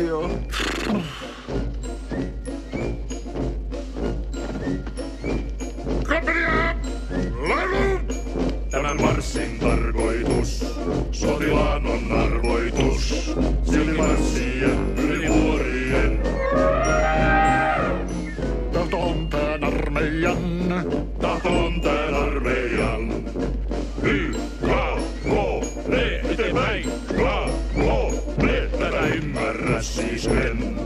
Marssio. Kaperia! Laivu! Tämän marssin tarkoitus, sotilaan on arvoitus. Silti marssien yli vuorien. Tahto on tän armeijan. Tahto on tän armeijan. Y-K-K-D eteenpäin. K-K-D tätä ymmärrä siis en.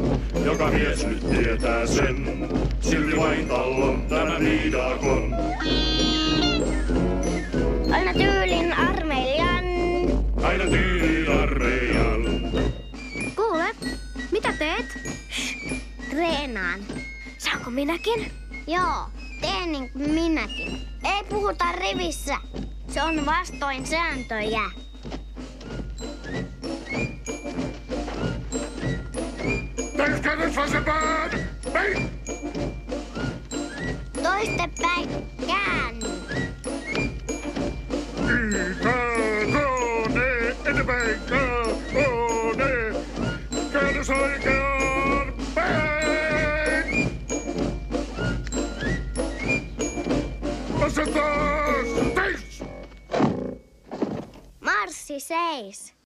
Joka mies nyt tietää sen. Silti vain tallon tämän viidakon. Aina tyylin armeijan. Aina tyylin armeijan. Kuule, mitä teet? Treenaan. Saanko minäkin? Joo, teen niin kuin minäkin. Ei puhuta rivissä. Se on vastoin sääntöjä. Täyskäännös vasempaan! Päin! Toistepäin käänny. Y-K-K-D eteenpäin. K-K-D. Käännös oikeaan päin! Vastataan! Seis! Marssi seis.